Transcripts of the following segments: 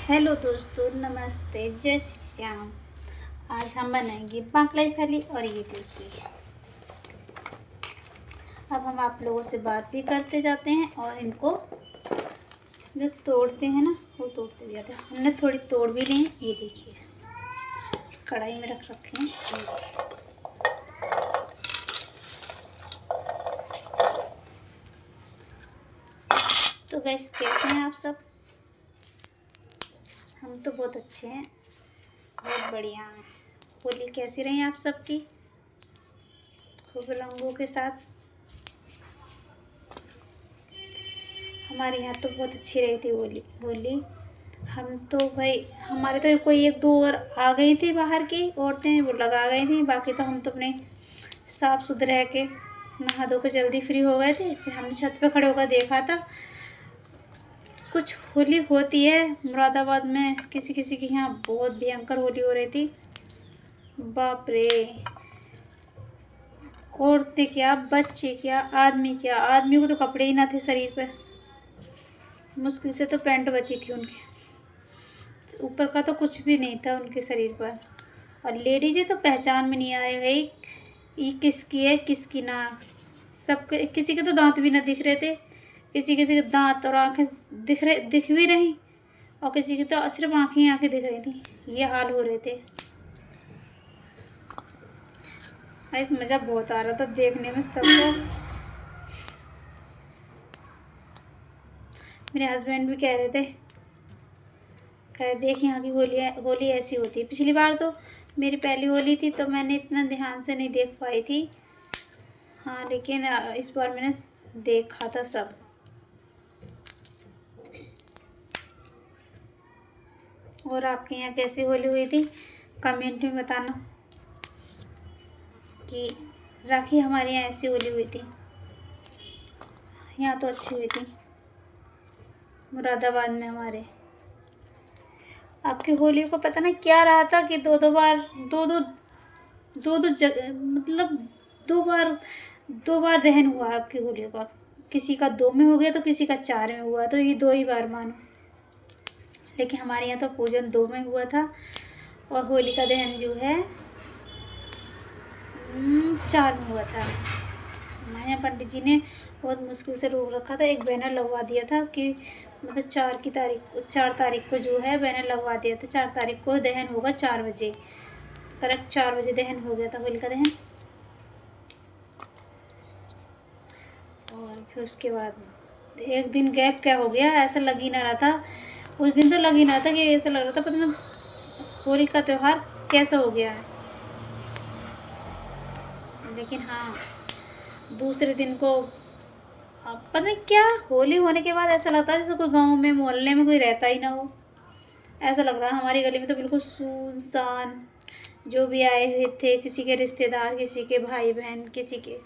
Hello दोस्तों, नमस्ते, जय श्री श्याम। आज हम बनाएंगे बाकलाई फली और ये देखिए। अब हम आप लोगों से बात भी करते जाते हैं और इनको जो तोड़ते हैं ना वो तोड़ते भी जाते हैं। हमने थोड़ी तोड़ भी ली है, ये देखिए कढ़ाई में रख रखे हैं। तो गैस, कैसे हैं आप सब? हम तो बहुत अच्छे हैं, बहुत बढ़िया हैं। होली कैसी रही आप सबकी? खूब रंगों के साथ। हमारे यहाँ तो बहुत अच्छी रही थी होली। हम तो भाई, हमारे तो कोई एक दो और आ गई थी बाहर की औरतें, वो लगा गई थी। बाकी तो हम तो अपने साफ सुथरे रह के नहा धो के जल्दी फ्री हो गए थे। फिर हमने छत पे खड़े होकर देखा था कुछ होली होती है मुरादाबाद में। किसी किसी के यहाँ बहुत भयंकर होली हो रही थी, बाप रे। औरतें क्या, बच्चे क्या, आदमी को तो कपड़े ही ना थे शरीर पे। मुश्किल से तो पैंट बची थी उनके, ऊपर का तो कुछ भी नहीं था उनके शरीर पर। और लेडीजें तो पहचान में नहीं आए भाई, ये किसकी है किसकी ना। सबके, किसी के तो दांत भी ना दिख रहे थे, किसी किसी के दांत और आंखें दिख भी रही, और किसी की तो सिर्फ आंखें ही आंखें दिख रही थी। ये हाल हो रहे थे। इस मज़ा बहुत आ रहा था देखने में सबको। मेरे हस्बैंड भी कह रहे थे, देख यहाँ की होली ऐसी होती है। पिछली बार तो मेरी पहली होली थी तो मैंने इतना ध्यान से नहीं देख पाई थी। हाँ, लेकिन इस बार मैंने देखा था सब। और आपके यहाँ कैसी होली हुई थी कमेंट में बताना। कि राखी हमारे यहाँ ऐसी होली हुई थी, यहाँ तो अच्छी हुई थी मुरादाबाद में हमारे। आपकी होली को पता नहीं क्या रहा था कि दो दो बार जगह, मतलब दो बार दहन हुआ आपकी होली का। किसी का 2 में हो गया तो किसी का 4 में हुआ, तो ये 2 ही बार मानो। लेकिन हमारे यहाँ तो पूजन 2 में हुआ था और होली का दहन जो है 4 में हुआ था। हमारे यहाँ पंडित जी ने बहुत मुश्किल से रोक रखा था। एक बैनर लगवा दिया था कि मतलब 4 तारीख को जो है बैनर लगवा दिया था, 4 तारीख को दहन होगा 4 बजे। करेक्ट 4 बजे दहन हो गया था होली का दहन। और फिर उसके बाद एक दिन गैप क्या हो गया, ऐसा लग ही ना रहा था। उस दिन तो लग ही ना था कि ऐसा लग रहा था पता नहीं होली का त्यौहार कैसा हो गया है। लेकिन हाँ, दूसरे दिन को पता नहीं क्या, होली होने के बाद ऐसा लगता है जैसे कोई गांव में मोहल्ले में कोई रहता ही ना हो। ऐसा लग रहा है हमारी गली में तो बिल्कुल सुनसान। जो भी आए हुए थे, किसी के रिश्तेदार, किसी के भाई बहन, किसी के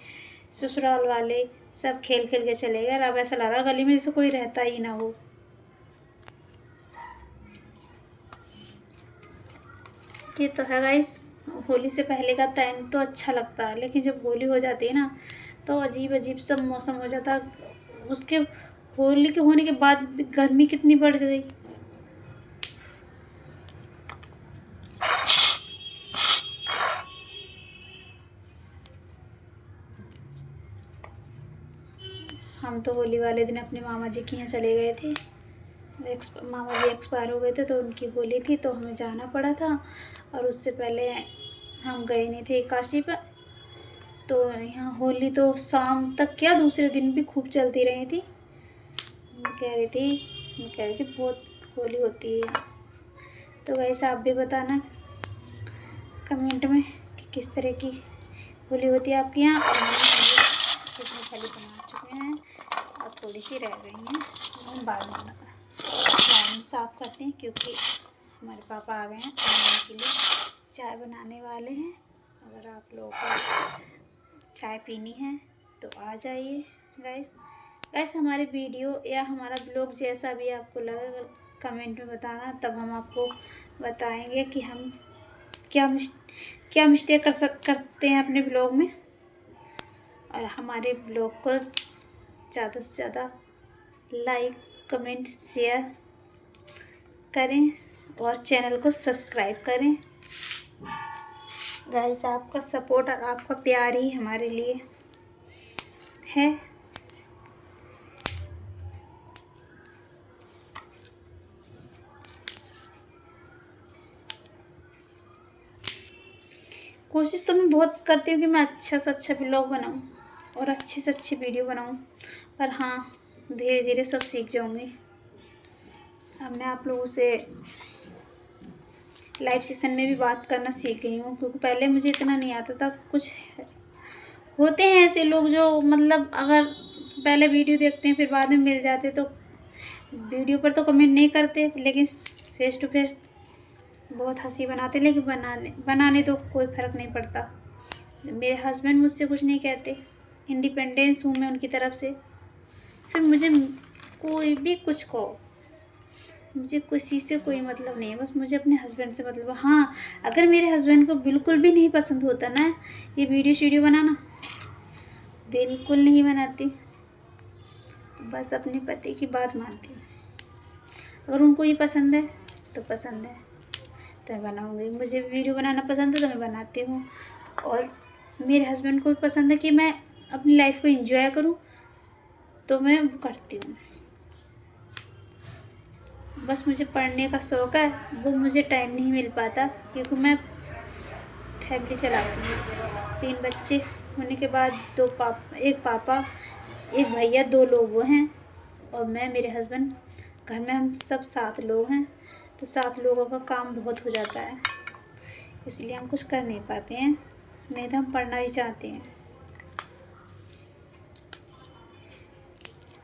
ससुराल वाले, सब खेल खेल के चले गए। अब ऐसा लग रहा है गली में जैसे कोई रहता ही ना हो। ये तो है गाइस, होली से पहले का टाइम तो अच्छा लगता है, लेकिन जब होली हो जाती है ना तो अजीब अजीब सा मौसम हो जाता है। उसके होली के होने के बाद गर्मी कितनी बढ़ गई। हम तो होली वाले दिन अपने मामा जी के यहाँ चले गए थे। मामा जी एक्सपायर हो गए थे तो उनकी होली थी तो हमें जाना पड़ा था। और उससे पहले हम गए नहीं थे काशी पर। तो यहाँ होली तो शाम तक क्या, दूसरे दिन भी खूब चलती रही थी। मैं कह रही थी बहुत होली होती है। तो वैसे आप भी बताना कमेंट में कि किस तरह की होली होती है आपके यहाँ। और कितनी फली बना चुके हैं और थोड़ी सी रह गई हैं, हम बाद में साफ़ करते हैं क्योंकि हमारे पापा आ गए हैं खाने के लिए, चाय बनाने वाले हैं। अगर आप लोगों को चाय पीनी है तो आ जाइए गाइस। हमारे वीडियो या हमारा ब्लॉग जैसा भी आपको लगे कमेंट में बताना, तब हम आपको बताएंगे कि हम क्या मिस्टेक करते हैं अपने ब्लॉग में। और हमारे ब्लॉग को ज़्यादा से ज़्यादा लाइक, कमेंट, शेयर करें और चैनल को सब्सक्राइब करें। गाइस, आपका सपोर्ट और आपका प्यार ही हमारे लिए है। कोशिश तो मैं बहुत करती हूँ कि मैं अच्छा से अच्छा व्लॉग बनाऊँ और अच्छी से अच्छी वीडियो बनाऊँ, पर हाँ, धीरे धीरे सब सीख जाऊँगी। अब मैं आप लोगों से लाइव सेशन में भी बात करना सीख गई हूँ, क्योंकि पहले मुझे इतना नहीं आता था। कुछ होते हैं ऐसे लोग जो मतलब अगर पहले वीडियो देखते हैं फिर बाद में मिल जाते, तो वीडियो पर तो कमेंट नहीं करते, लेकिन फेस टू फेस बहुत हंसी बनाते। लेकिन बनाने तो कोई फ़र्क नहीं पड़ता। मेरे हस्बैंड मुझसे कुछ नहीं कहते, इंडिपेंडेंस हूँ मैं उनकी तरफ से। फिर मुझे कोई भी कुछ कहो, मुझे किसी से कोई मतलब नहीं है, बस मुझे अपने हस्बैंड से मतलब है। हाँ, अगर मेरे हस्बैंड को बिल्कुल भी नहीं पसंद होता ना ये वीडियो बनाना, बिल्कुल नहीं बनाती, बस अपने पति की बात मानती हूँ। अगर उनको ये पसंद है तो पसंद है तो मैं बनाऊँगी। मुझे वीडियो बनाना पसंद है तो मैं बनाती हूँ, और मेरे हस्बैंड को भी पसंद है कि मैं अपनी लाइफ को एंजॉय करूँ तो मैं करती हूँ। बस मुझे पढ़ने का शौक़ है, वो मुझे टाइम नहीं मिल पाता, क्योंकि मैं फैमिली चलाती हूँ। 3 बच्चे होने के बाद एक पापा, एक भैया, 2 लोग वो हैं, और मैं, मेरे हस्बैंड। घर में हम सब 7 लोग हैं, तो 7 लोगों का काम बहुत हो जाता है, इसलिए हम कुछ कर नहीं पाते हैं। नहीं तो हम पढ़ना भी चाहते हैं।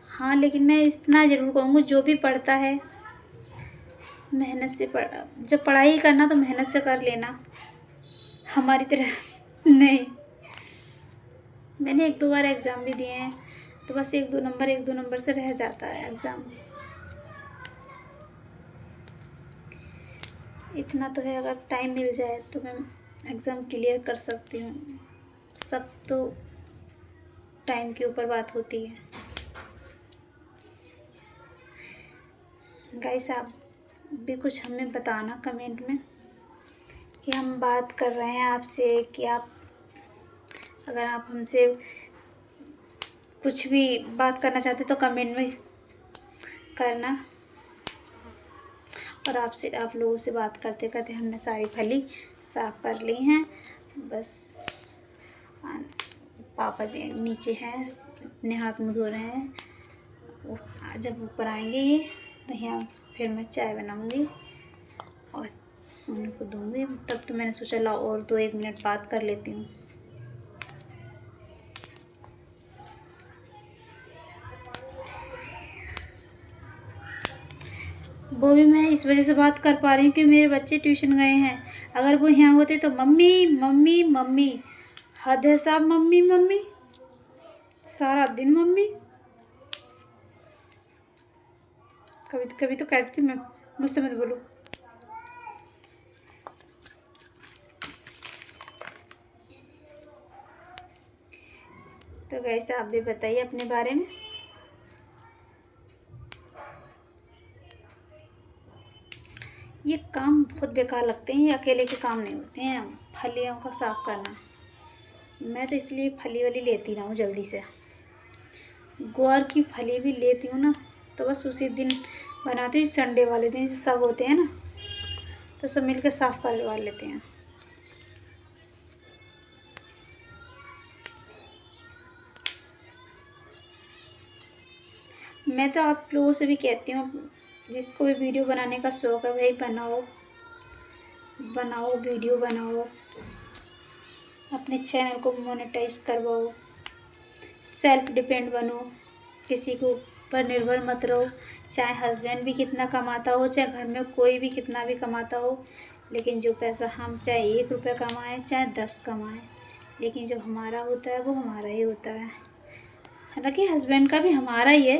हाँ, लेकिन मैं इतना ज़रूर कहूँगी, जो भी पढ़ता है मेहनत से जब पढ़ाई करना तो मेहनत से कर लेना, हमारी तरह नहीं। मैंने 1-2 बार एग्ज़ाम भी दिए हैं, तो बस 1-2 नंबर से रह जाता है एग्ज़ाम। इतना तो है, अगर टाइम मिल जाए तो मैं एग्ज़ाम क्लियर कर सकती हूँ। सब तो टाइम के ऊपर बात होती है। गाइस, आप भी कुछ हमें बताना कमेंट में कि हम बात कर रहे हैं आपसे, कि अगर आप हमसे कुछ भी बात करना चाहते तो कमेंट में करना। और आप लोगों से बात करते करते हमने सारी फली साफ़ कर ली हैं। बस पापा जी नीचे हैं, अपने हाथ मुँह धो रहे हैं। जब ऊपर आएंगे ये तो यहाँ फिर मैं चाय बनाऊंगी और उनको दूंगी। तब तो मैंने सोचा ला और 2-1 मिनट बात कर लेती हूँ। वो भी मैं इस वजह से बात कर पा रही हूँ कि मेरे बच्चे ट्यूशन गए हैं। अगर वो यहाँ होते तो मम्मी मम्मी मम्मी, हद है साहब, मम्मी मम्मी, सारा दिन मम्मी। कभी तो कहती हूँ मैं, मुझसे मत बोलो। तो गाइस, आप भी बताइए अपने बारे में। ये काम बहुत बेकार लगते हैं, ये अकेले के काम नहीं होते हैं, फलियों का साफ़ करना। मैं तो इसलिए फली वाली लेती ना हूँ जल्दी से। ग्वार की फली भी लेती हूँ ना तो बस उसी दिन बनाती हूँ। संडे वाले दिन सब होते हैं ना, तो सब मिलकर साफ़ करवा लेते हैं। मैं तो आप लोगों से भी कहती हूँ, जिसको भी वीडियो बनाने का शौक़ है भाई बनाओ वीडियो बनाओ, अपने चैनल को मोनेटाइज करवाओ, सेल्फ डिपेंड बनो, किसी को पर निर्भर मत रहो। चाहे हस्बैंड भी कितना कमाता हो, चाहे घर में कोई भी कितना भी कमाता हो, लेकिन जो पैसा हम चाहे 1 रुपया कमाएं चाहे 10 कमाएं, लेकिन जो हमारा होता है वो हमारा ही होता है। हालांकि हस्बैंड का भी हमारा ही है,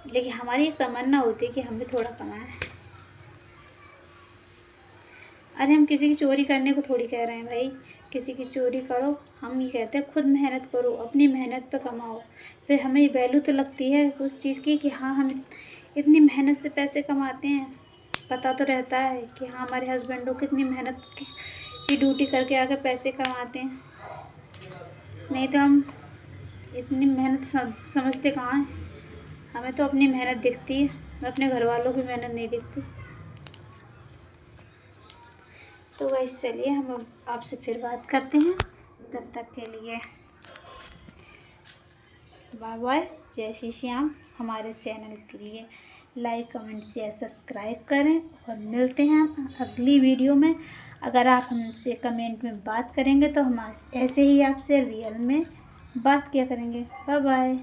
लेकिन हमारी एक तमन्ना होती है कि हम भी थोड़ा कमाएं। अरे हम किसी की चोरी करने को थोड़ी कह रहे हैं भाई, किसी की चोरी करो, हम ये कहते हैं खुद मेहनत करो, अपनी मेहनत पे कमाओ, फिर हमें वैल्यू तो लगती है उस चीज़ की कि हाँ हम इतनी मेहनत से पैसे कमाते हैं, पता तो रहता है कि हाँ हमारे हस्बैंडों कितनी मेहनत की ड्यूटी करके आके पैसे कमाते हैं। नहीं तो हम इतनी मेहनत समझते कहाँ हैं। हमें तो अपनी मेहनत दिखती है, अपने घर वालों की मेहनत नहीं दिखती। तो गाइस चलिए हम अब आपसे फिर बात करते हैं। तब तक के लिए बाय बाय, जय श्री श्याम। हमारे चैनल के लिए लाइक कमेंट शेयर सब्सक्राइब करें और मिलते हैं हम अगली वीडियो में। अगर आप हमसे कमेंट में बात करेंगे तो हम ऐसे ही आपसे रियल में बात किया करेंगे। Bye bye.